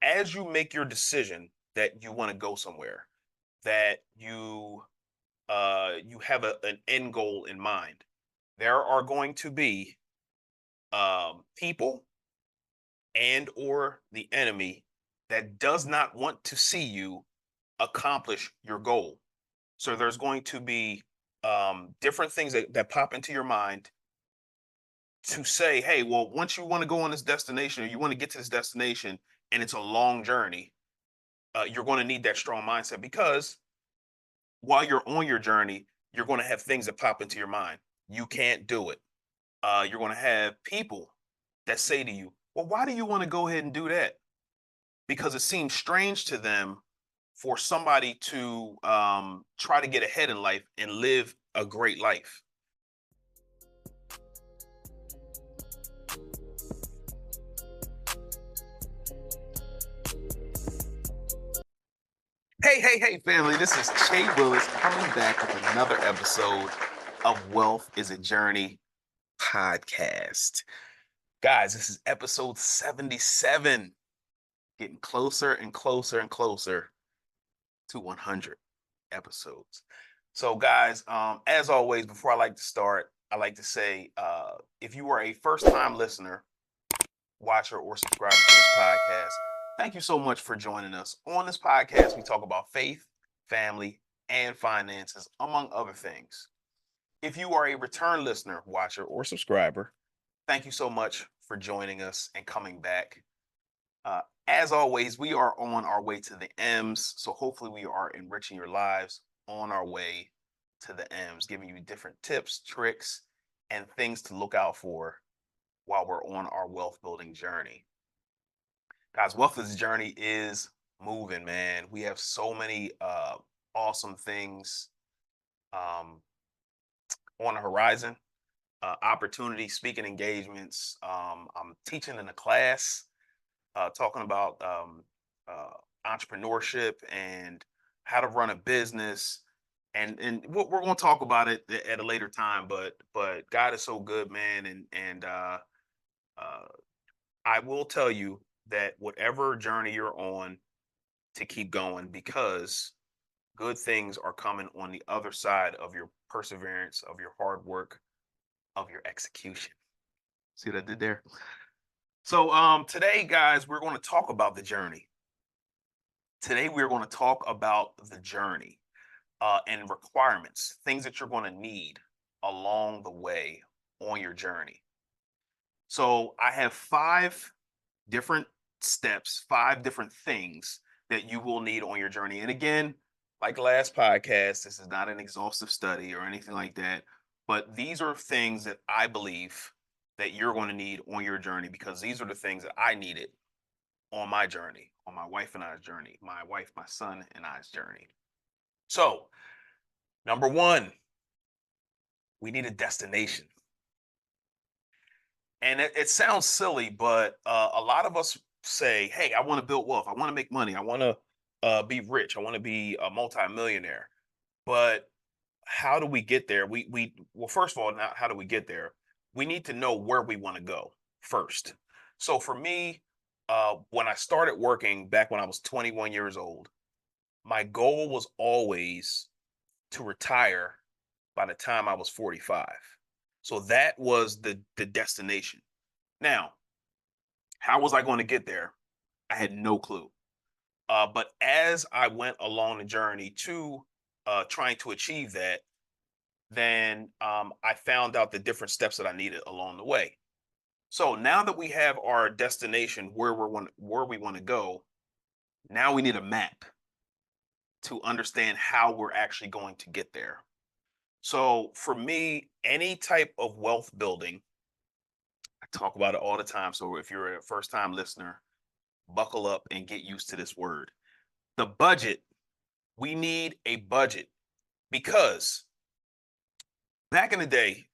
as you make your decision that you want to go somewhere, that you have an end goal in mind, there are going to be people and or the enemy that does not want to see you accomplish your goal. So there's going to be different things that pop into your mind to say, hey, well, once you want to go on this destination or you want to get to this destination and it's a long journey, you're going to need that strong mindset because while you're on your journey, you're going to have things that pop into your mind. You can't do it. You're going to have people that say to you, well, why do you want to go ahead and do that? Because it seems strange to them for somebody to try to get ahead in life and live a great life. Hey, family. This is Che Willis coming back with another episode of Wealth is a Journey podcast. Guys, this is episode 77, getting closer and closer and closer to 100 episodes. So, guys, as always, before I like to start, I like to say if you are a first time listener, watcher, or subscriber to this podcast, thank you so much for joining us. On this podcast, we talk about faith, family, and finances, among other things. If you are a return listener, watcher, or subscriber, thank you so much for joining us and coming back. As always, we are on our way to the M's. So hopefully, we are enriching your lives on our way to the M's, giving you different tips, tricks, and things to look out for while we're on our wealth building journey. Guys, wealth is journey is moving, man. We have so many awesome things um, on the horizon. Opportunity speaking engagements. I'm teaching in a class talking about entrepreneurship and how to run a business, and we're going to talk about it at a later time. But God is so good, man, and uh, I will tell you that whatever journey you're on, to keep going because good things are coming on the other side of your perseverance, of your hard work, of your execution. See what I did there? So today, guys, we're going to talk about the journey. Today, we're going to talk about the journey and requirements, things that you're going to need along the way on your journey. So I have five different steps, five different things that you will need on your journey. And again, like last podcast, this is not an exhaustive study or anything like that, but these are things that I believe that you're going to need on your journey because these are the things that I needed on my journey, on my wife and I's journey, my wife, my son, and I's journey. So, number one, we need a destination. And it sounds silly, but a lot of us say, hey, I want to build wealth. I want to make money. I want to be rich. I want to be a multimillionaire. But how do we get there? Well, first of all, now how do we get there? We need to know where we want to go first. So for me, when I started working back when I was 21 years old, my goal was always to retire by the time I was 45. So that was the destination. Now, how was I going to get there? I had no clue. But as I went along the journey to trying to achieve that, then I found out the different steps that I needed along the way. So now that we have our destination where we want to go, now we need a map to understand how we're actually going to get there. So for me, any type of wealth building, I talk about it all the time. So if you're a first time listener, buckle up and get used to this word. The budget, we need a budget because back in the day,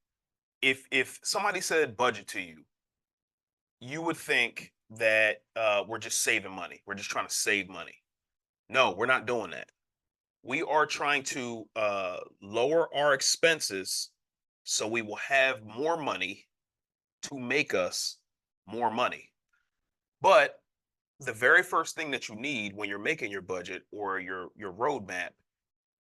if somebody said budget to you, you would think that we're just saving money. We're just trying to save money. No, we're not doing that. We are trying to lower our expenses so we will have more money to make us more money. But the very first thing that you need when you're making your budget or your roadmap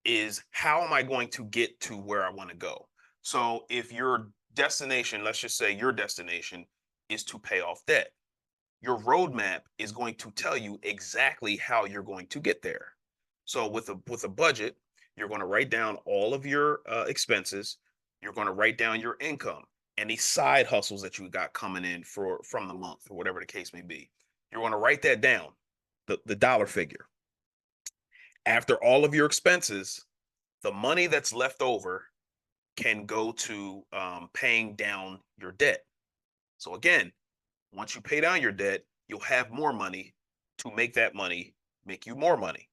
is, how am I going to get to where I want to go? So if your destination, let's just say your destination is to pay off debt, your roadmap is going to tell you exactly how you're going to get there. So with a budget, you're going to write down all of your expenses. You're going to write down your income, any side hustles that you got coming in for from the month or whatever the case may be. You're going to write that down, the dollar figure. After all of your expenses, the money that's left over can go to paying down your debt. So again, once you pay down your debt, you'll have more money to make that money make you more money.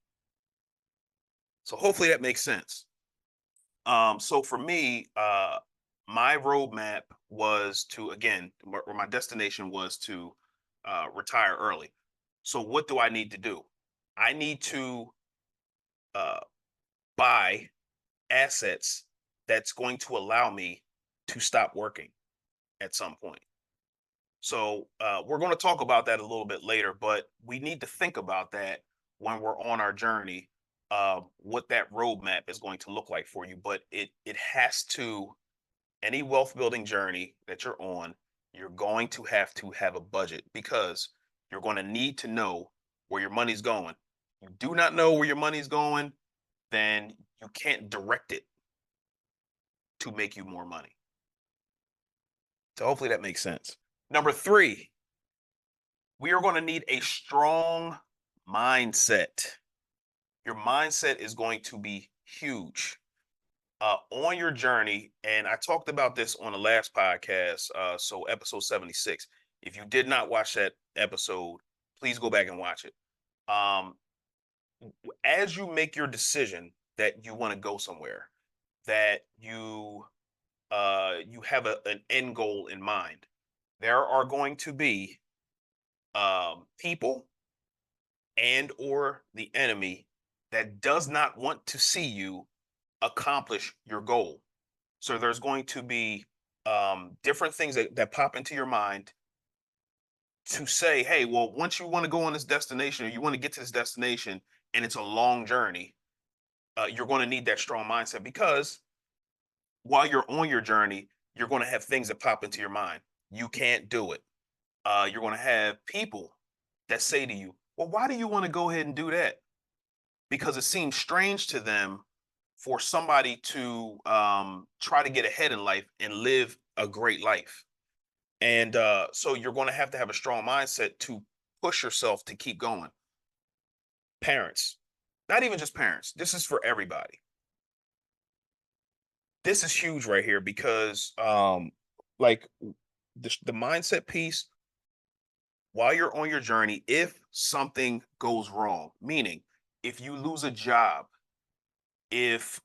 So hopefully that makes sense. So for me, my roadmap was to, again, where my destination was to retire early. So what do I need to do? I need to uh, buy assets that's going to allow me to stop working at some point. So we're going to talk about that a little bit later, but we need to think about that when we're on our journey, what that roadmap is going to look like for you. But it has to, any wealth building journey that you're on, you're going to have a budget, because you're going to need to know where your money's going. You do not know where your money's going, then you can't direct it to make you more money. So hopefully that makes sense. Number three, we are going to need a strong mindset. Your mindset is going to be huge on your journey. And I talked about this on the last podcast, so episode 76. If you did not watch that episode, please go back and watch it. Um, as you make your decision that you want to go somewhere, that you have an end goal in mind, there are going to be people and or the enemy that does not want to see you accomplish your goal. So there's going to be different things that pop into your mind to say, hey, well, once you want to go on this destination, or you want to get to this destination, and it's a long journey, you're going to need that strong mindset, because while you're on your journey, you're going to have things that pop into your mind. You can't do it. You're going to have people that say to you, well, why do you want to go ahead and do that? Because it seems strange to them for somebody to try to get ahead in life and live a great life. And so you're going to have a strong mindset to push yourself to keep going. Parents, not even just parents, this is for everybody. This is huge right here, because like the mindset piece, while you're on your journey, if something goes wrong, meaning if you lose a job, if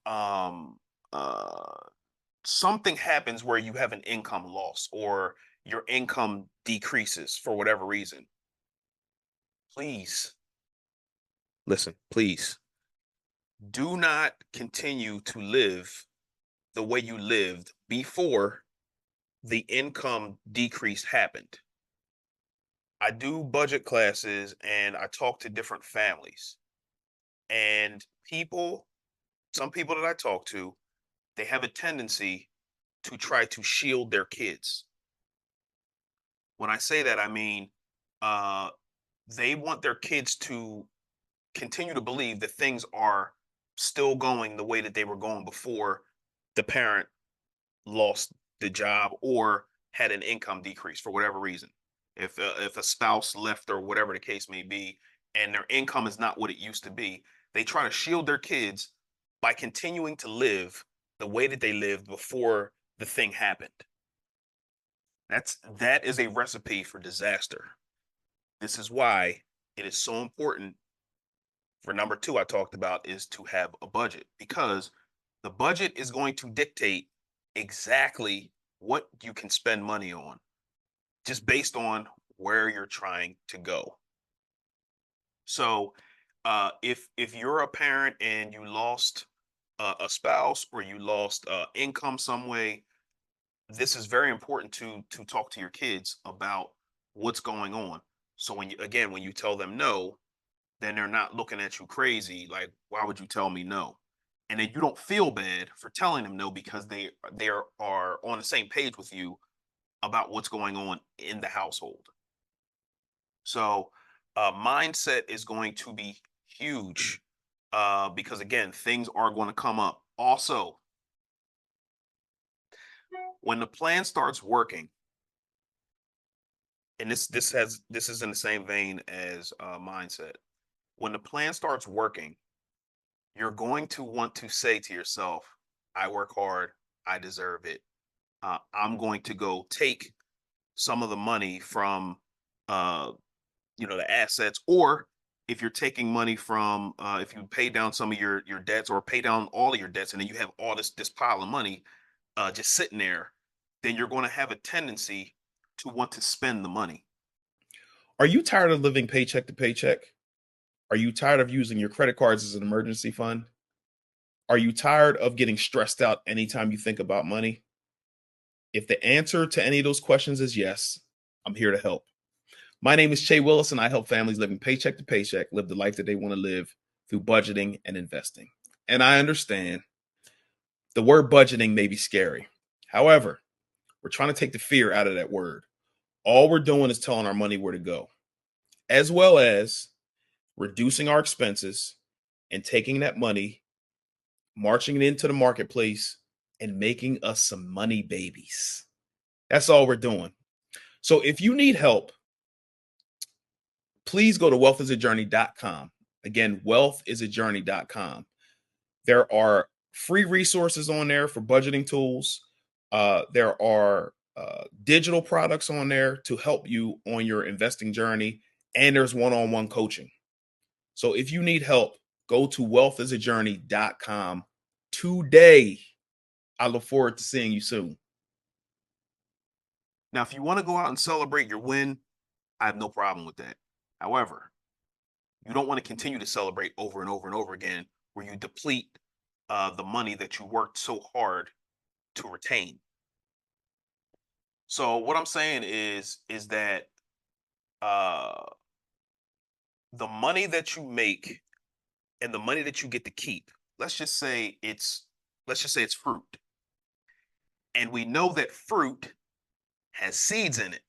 something happens where you have an income loss, or your income decreases for whatever reason, please listen, please do not continue to live the way you lived before the income decrease happened. I do budget classes and I talk to different families, and some people that I talk to, they have a tendency to try to shield their kids. When I say that, I mean, uh, they want their kids to continue to believe that things are still going the way that they were going before the parent lost the job or had an income decrease for whatever reason. If a spouse left or whatever the case may be, and their income is not what it used to be, they try to shield their kids by continuing to live the way that they lived before the thing happened. That is a recipe for disaster. This is why it is so important. For number two, I talked about, is to have a budget, because the budget is going to dictate exactly what you can spend money on, just based on where you're trying to go. So, if you're a parent and you lost a spouse, or you lost income some way, this is very important to talk to your kids about what's going on. So when you tell them no, then they're not looking at you crazy like, why would you tell me no? And then you don't feel bad for telling them no because they are on the same page with you about what's going on in the household. So mindset is going to be huge because again, things are going to come up. Also, when the plan starts working, and this is in the same vein as mindset. When the plan starts working, you're going to want to say to yourself, "I work hard, I deserve it. I'm going to go take some of the money from uh, the assets, or if you're taking money from if you pay down some of your debts or pay down all of your debts, and then you have all this pile of money just sitting there, then you're going to have a tendency to want to spend the money. Are you tired of living paycheck to paycheck? Are you tired of using your credit cards as an emergency fund? Are you tired of getting stressed out anytime you think about money? If the answer to any of those questions is yes, I'm here to help. My name is Che Willis, and I help families living paycheck to paycheck live the life that they want to live through budgeting and investing. And I understand the word budgeting may be scary. However, we're trying to take the fear out of that word. All we're doing is telling our money where to go, as well as reducing our expenses and taking that money, marching it into the marketplace, and making us some money babies. That's all we're doing. So if you need help, please go to wealthisajourney.com. Again, wealthisajourney.com. There are free resources on there for budgeting tools. There are digital products on there to help you on your investing journey, and there's one on one coaching. So if you need help, go to wealthisajourney.com today. I look forward to seeing you soon. Now, if you want to go out and celebrate your win, I have no problem with that. However, you don't want to continue to celebrate over and over and over again, where you deplete the money that you worked so hard to retain. So what I'm saying is that uh, the money that you make and the money that you get to keep, let's just say it's fruit, and we know that fruit has seeds in it.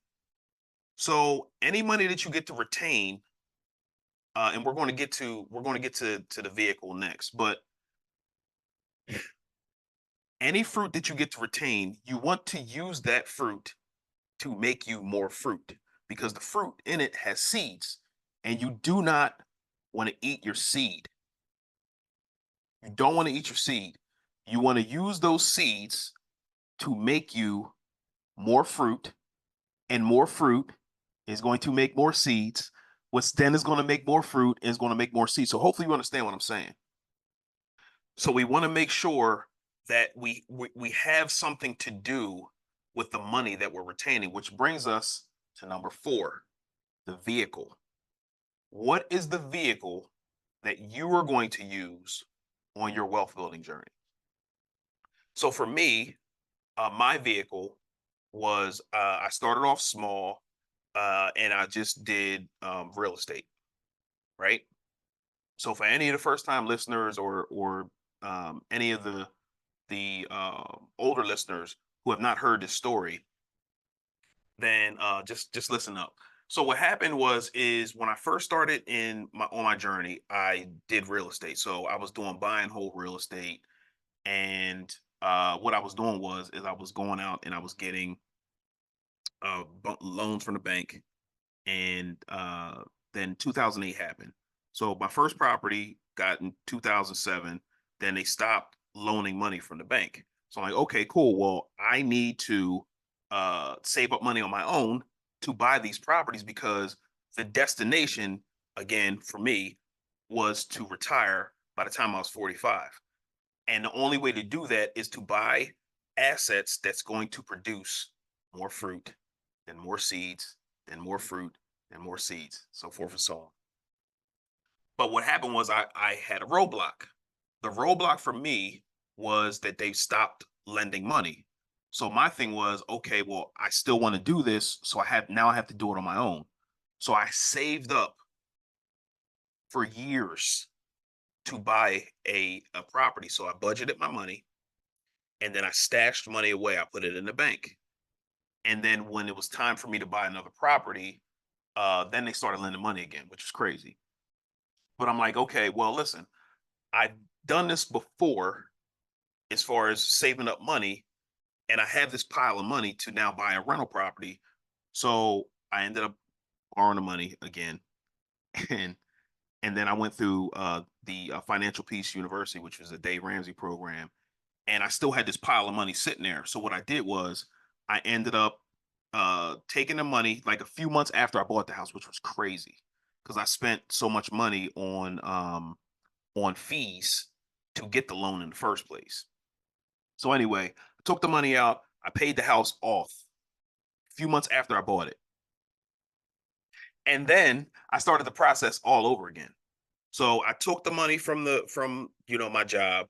So any money that you get to retain, and we're going to get to the vehicle next, but any fruit that you get to retain, you want to use that fruit to make you more fruit because the fruit in it has seeds, and you do not want to eat your seed. You don't want to eat your seed. You want to use those seeds to make you more fruit, and more fruit is going to make more seeds. Which then is going to make more fruit and is going to make more seeds. So hopefully you understand what I'm saying. So we want to make sure that we have something to do with the money that we're retaining, which brings us to number 4, the vehicle. What is the vehicle that you are going to use on your wealth building journey? So for me, my vehicle was I started off small, and I just did real estate, right? So for any of the first time listeners or any of the older listeners who have not heard this story, then just listen up. So what happened is when I first started on my journey, I did real estate. So I was doing buy and hold real estate, and what I was doing is I was going out and I was getting loans from the bank, and then 2008 happened. So my first property got in 2007. Then they stopped loaning money from the bank. So I'm like, okay, cool. Well, I need to save up money on my own to buy these properties because the destination, again, for me, was to retire by the time I was 45. And the only way to do that is to buy assets that's going to produce more fruit, then more seeds, then more fruit, and more seeds, so forth and so on. But what happened was I had a roadblock. The roadblock for me was that they stopped lending money. So my thing was, okay, well, I still want to do this, so I have to do it on my own. So I saved up for years to buy a property. So I budgeted my money and then I stashed money away. I put it in the bank. And then when it was time for me to buy another property, then they started lending money again, which is crazy. But I'm like, okay, well, listen, I've done this before as far as saving up money, and I have this pile of money to now buy a rental property. So I ended up borrowing the money again, and and then I went through the Financial Peace University, which was a Dave Ramsey program, and I still had this pile of money sitting there. So what I did was I ended up taking the money like a few months after I bought the house, which was crazy because I spent so much money on fees to get the loan in the first place. So anyway, I took the money out. I paid the house off a few months after I bought it. And then I started the process all over again. So I took the money from my job.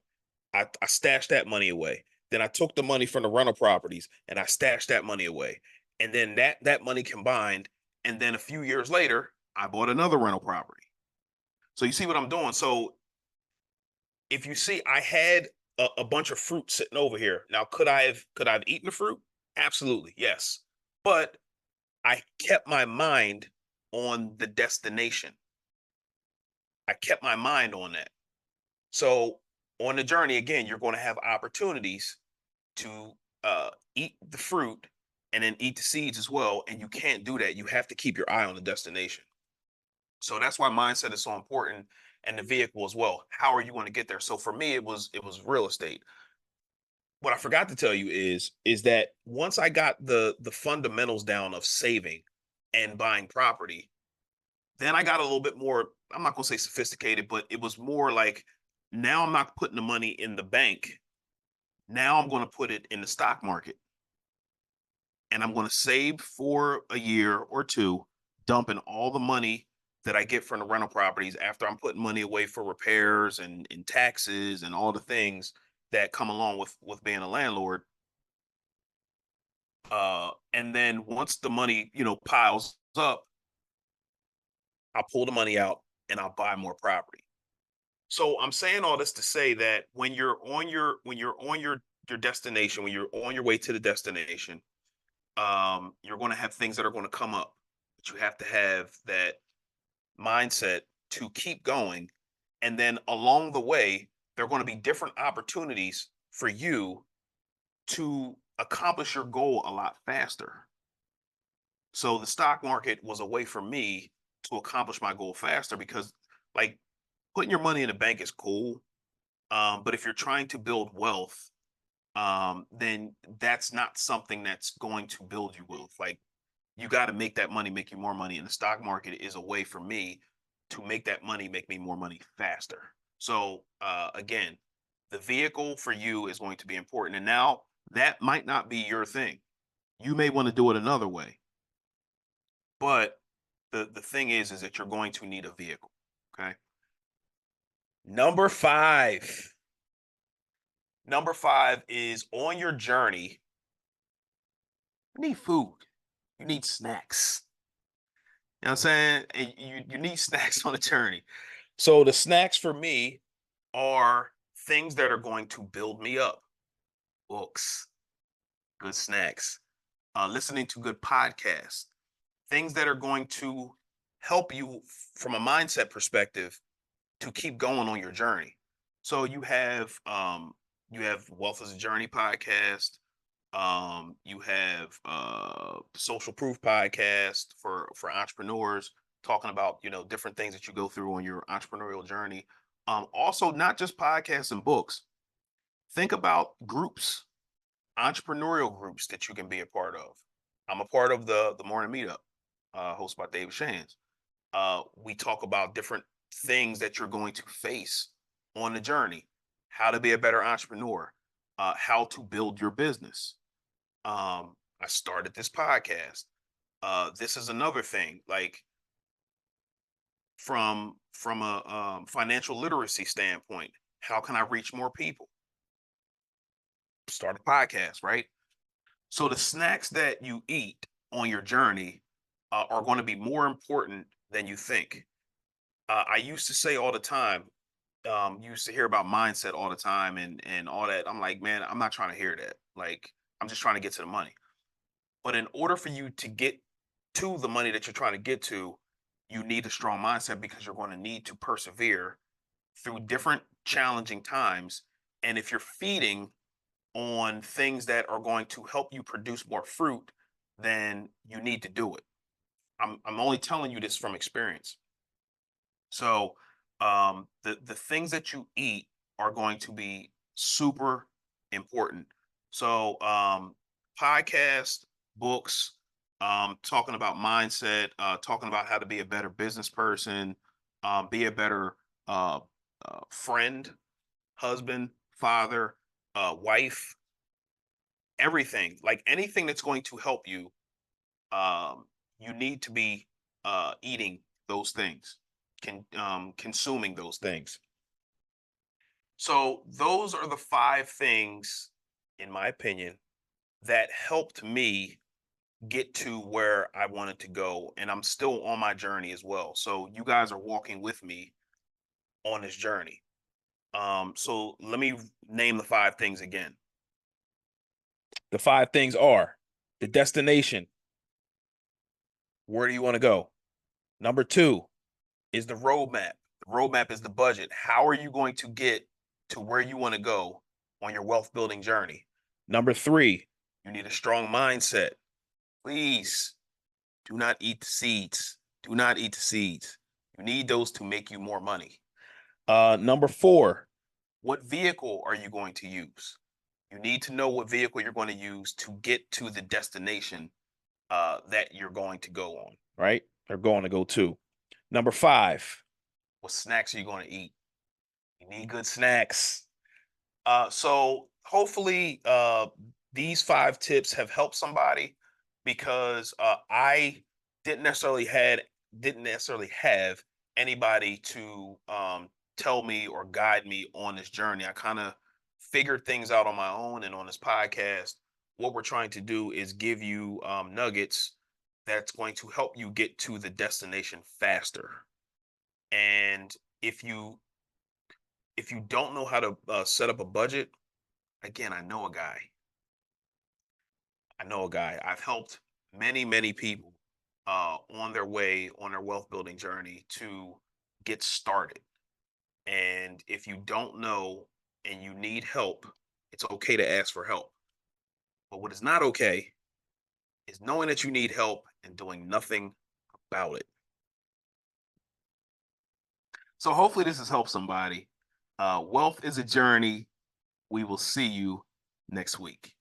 I stashed that money away. Then I took the money from the rental properties and I stashed that money away. And then that money combined. And then a few years later, I bought another rental property. So you see what I'm doing. So if you see, I had a bunch of fruit sitting over here. Now, could I have eaten the fruit? Absolutely, yes. But I kept my mind on the destination. I kept my mind on that. So on the journey, again, you're going to have opportunities to eat the fruit and then eat the seeds as well. And you can't do that. You have to keep your eye on the destination. So that's why mindset is so important, and the vehicle as well. How are you going to get there? So for me, it was real estate. What I forgot to tell you is that once I got the fundamentals down of saving and buying property, then I got a little bit more, I'm not going to say sophisticated, but it was more like now I'm not putting the money in the bank. Now I'm going to put it in the stock market and I'm going to save for a year or two, dumping all the money that I get from the rental properties after I'm putting money away for repairs and taxes and all the things that come along with being a landlord. And then once the money, piles up, I'll pull the money out and I'll buy more property. So I'm saying all this to say that when you're on your destination, when you're on your way to the destination, you're going to have things that are going to come up, but you have to have that mindset to keep going. And then along the way, there are going to be different opportunities for you to accomplish your goal a lot faster. So the stock market was a way for me to accomplish my goal faster because, like, putting your money in the bank is cool. But if you're trying to build wealth, then that's not something that's going to build you wealth. Like, you got to make that money make you more money. And the stock market is a way for me to make that money make me more money faster. So, again, the vehicle for you is going to be important. And now that might not be your thing. You may want to do it another way. But the thing is that you're going to need a vehicle. Okay. Number five. Number five is on your journey, you need food. You need snacks. You know what I'm saying? And you need snacks on the journey. So the snacks for me are things that are going to build me up. Books, good snacks, listening to good podcasts, things that are going to help you from a mindset perspective to keep going on your journey. So you have Wealth is a Journey podcast. You have Social Proof podcast for entrepreneurs talking about different things that you go through on your entrepreneurial journey. Also, not just podcasts and books. Think about groups, entrepreneurial groups that you can be a part of. I'm a part of the Morning Meetup, hosted by David Shands. We talk about different things that you're going to face on the journey, how to be a better entrepreneur, how to build your business. I started this podcast. This is another thing, like from a financial literacy standpoint, how can I reach more people? Start a podcast, right? So the snacks that you eat on your journey are going to be more important than you think. I used to say all the time, used to hear about mindset all the time and all that. I'm like, man, I'm not trying to hear that. Like, I'm just trying to get to the money. But in order for you to get to the money that you're trying to get to, you need a strong mindset because you're going to need to persevere through different challenging times. And if you're feeding on things that are going to help you produce more fruit, then you need to do it. I'm only telling you this from experience. So the things that you eat are going to be super important. So podcast, books, talking about mindset, talking about how to be a better business person, be a better uh, friend, husband, father, wife, everything. Like anything that's going to help you, you need to be eating those things, consuming those things. So those are the five things, in my opinion, that helped me get to where I wanted to go, and I'm still on my journey as well. So you guys are walking with me on this journey. So let me name the five things again. The five things are the destination. Where do you want to go? Number two is the roadmap. The roadmap is the budget. How are you going to get to where you want to go on your wealth building journey? Number three, you need a strong mindset. Please do not eat the seeds. Do not eat the seeds. You need those to make you more money. Number four, what vehicle are you going to use? You need to know what vehicle you're going to use to get to the destination that you're going to go on, right? They're going to go to. Number five, what snacks are you going to eat? You need good snacks. So hopefully, these five tips have helped somebody because I didn't necessarily had didn't necessarily have anybody to tell me or guide me on this journey. I kind of figured things out on my own, and on this podcast, what we're trying to do is give you nuggets that's going to help you get to the destination faster. And if you if you don't know how to set up a budget, again, I know a guy. I've helped many people on their way on their wealth building journey to get started. And if you don't know and you need help, it's okay to ask for help. But what is not okay is knowing that you need help and doing nothing about it. So hopefully this has helped somebody. Wealth is a journey. We will see you next week.